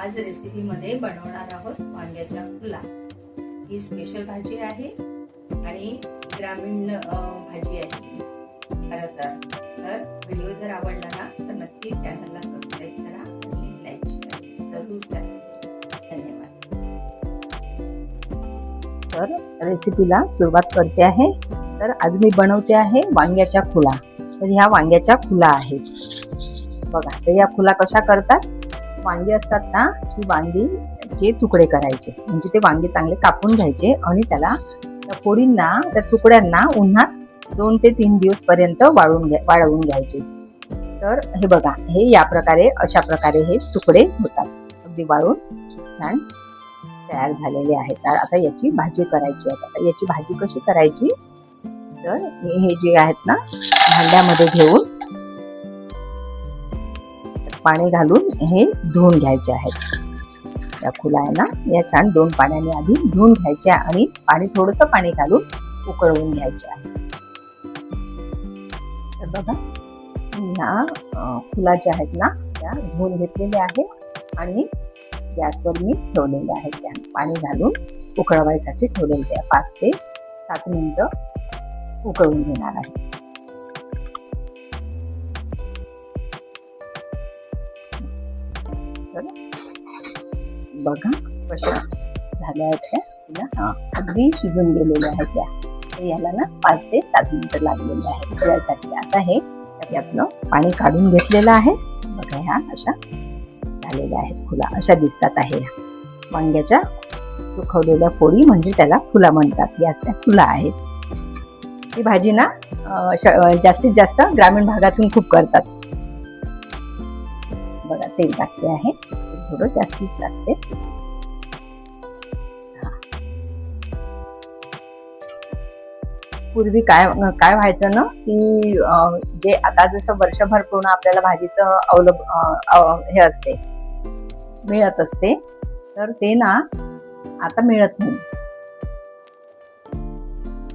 आज रेसिपीमध्ये बनवणार आहोत वांग्याच्या फुला। ही स्पेशल भाजी आहे आणि ग्रामीण भाजी आहे खरं तर व्हिडिओ जर आवडला ना तर नक्की चॅनलला सबस्क्राईब करा आणि लाईक शेअर जरूर करा। धन्यवाद। तर रेसिपीला सुरुवात करते आहे। तर आज मी बनवते आहे वांग्याच्या खुला। तर ह्या वांग्याच्या खुला आहेत बघा। तर या खुला कशा करतात, वांगी असतात ना, ही वांगीचे तुकडे करायचे, म्हणजे ते वांगे चांगले कापून घ्यायचे आणि त्याला त्या फोडींना, त्या तुकड्यांना उन्हात 2 ते 3 दिवस पर्यंत वाळवून घ्यायचे। तर हे बघा, हे या प्रकारे अशा प्रकारे हे तुकडे होतात, अगदी वाळून छान तयार झालेले आहेत। तर आता याची भाजी करायची आहे। आता याची भाजी कशी करायची, तर हे जे आहेत ना, भांड्यामध्ये घेऊन पाणी घालून हे धुवून घ्यायचे आहेत। या खुला आहे ना, या छान 2 पाण्याने आधी धुवून घ्यायच्या आणि पाणी थोडंसं पाणी घालून उकळवून घ्यायचे आहे। तर बघा, ह्या खुला ज्या आहेत ना, त्या धुवून घेतलेल्या आहे आणि गॅसवर मी ठेवलेले आहेत। त्या पाणी घालून उकळवायसाठी ठेवलेले 5 ते 7 मिनिटं उकळवून घेणार आहे। बघा कशा झाल्या आहेत त्या, अगदी शिजून गेलेल्या आहेत त्या। तर याला ना 5 ते 7 मिनिटं लागलेले आहेत यासाठी। आता हे त्यातलं पाणी काढून घेतलेलं आहे बघा। ह्या अशा झालेल्या आहेत खुला, अशा दिसतात आहे वांग्याच्या सुकवलेल्या फोडी, म्हणजे त्याला खुला म्हणतात। या त्या खुला आहेत। ही भाजी ना जास्तीत जास्त ग्रामीण भागातून खूप करतात बघा। तेल टाकते आहे, थोडं जास्तीच टाकते। पूर्वी काय व्हायचं ना, की जे आता जसं वर्षभर पूर्ण आपल्याला भाजीचं हे असते, मिळत असते, तर ते ना आता मिळत नाही।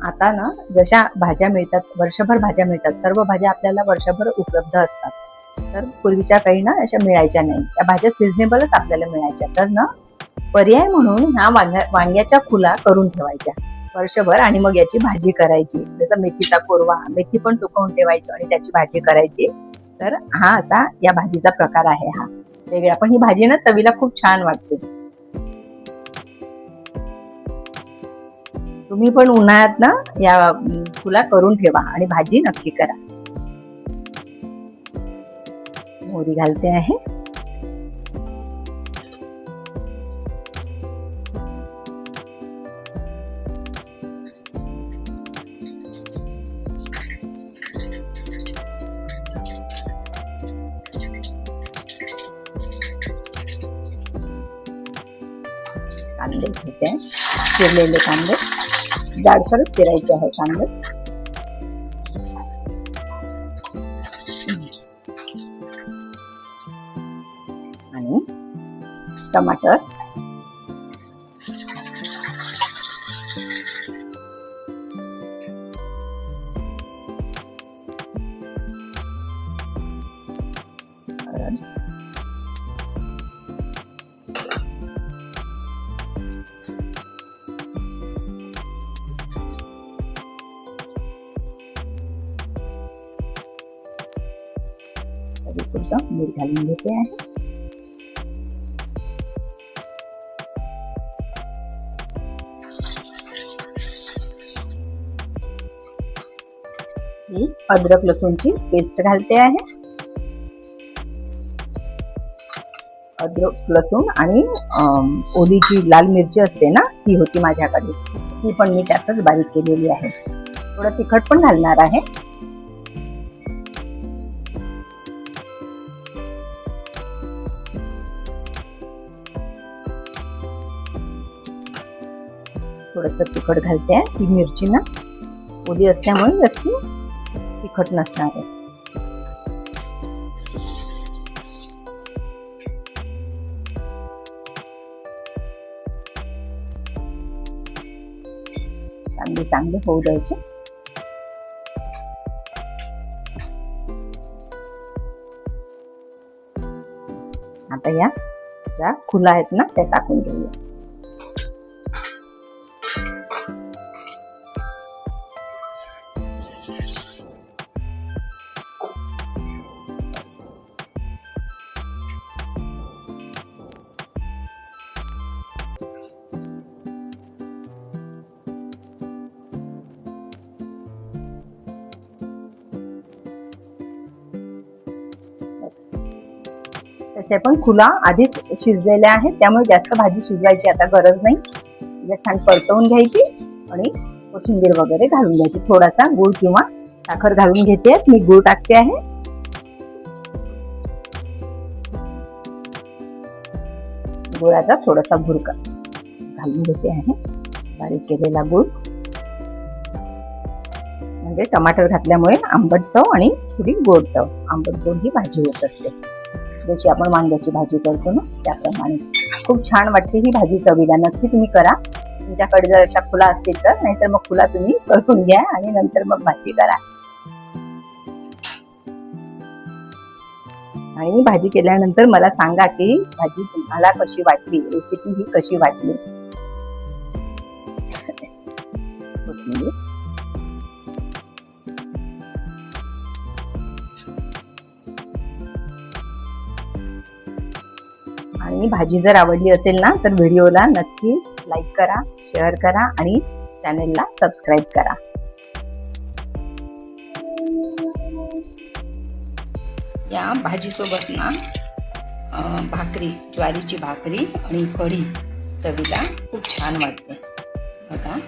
आता ना जशा भाज्या मिळतात, वर्षभर भाज्या मिळतात, सर्व भाज्या आपल्याला वर्षभर उपलब्ध असतात। तर पूर्वीच्या काही ना अशा मिळायच्या नाही, त्या भाज्या सिजनेबलच आपल्याला मिळायच्या। तर ना पर्याय म्हणून ह्या वांग्याच्या खुला करून ठेवायच्या वर्षभर आणि मग याची भाजी करायची। जसं मेथीचा कोरवा, मेथी पण सुकवून ठेवायची आणि त्याची भाजी करायची। तर हा आता या भाजीचा प्रकार आहे, हा वेगळा, पण ही भाजी ना चवीला खूप छान वाटते। तुम्ही पण उन्हाळ्यात ना या खुला करून ठेवा आणि भाजी नक्की करा। मोहरी घालते आहे, कांदे घेते, चिरलेले कांदे जाडसरच चिरायचे आहे कांदे। आणि टमाटर, मीठ घालून घेते आहे। अद्रक लसूणची पेस्ट घालते आहे। अद्रक लसूण आणि ओली जी लाल मिरची असते ना, ती होती माझ्याकडे, ती पण मी त्यातच बारीक केलेली आहे। थोडं तिखट पण घालणार आहे। थोडंसं तिखट घालते आहे, ती मिरची ना ओली असल्यामुळे जास्त तिखट नसणार आहे। चांगले होऊ द्यायचे। आता या ज्या खुला आहेत ना त्या टाकून घेऊया. तसे पण खुला आधीच शिजलेल्या आहेत त्यामुळे जास्त भाजी शिजायची आता गरज नाही. तिला छान परतवून घ्यायची आणि कोथिंबीर वगैरे घालून घ्यायची. थोडासा गूळ किंवा साखर घालून घेते. मी गूळ टाकते आहे. गुळाचा थोडासा भुरका घालून घेते आहे. बारीक केलेला गूळ म्हणजे टमाटर घातल्यामुळे आंबट चव आणि थोडी गोड चव, आंबट गोड ही भाजी होत असते. जशी आपण वांग्याची भाजी करतो ना त्याप्रमाणे खूप छान वाटते ही भाजी चवीला. नक्की तुम्ही करा. तुमच्याकडे जर अशा खुला असतील तर, नाहीतर मग खुला तुम्ही करून घ्या आणि नंतर मग भाजी करा. आणि भाजी केल्यानंतर मला सांगा की भाजी तुम्हाला कशी वाटली, रेसिपी ही कशी वाटली. आणि भाजी जर आवडली असेल ना तर व्हिडिओला नक्की लाईक करा, शेअर करा आणि चॅनेलला सबस्क्राईब करा. या भाजीसोबत ना भाकरी, ज्वारीची भाकरी आणि कढी चवीला खूप छान वाटते बघा.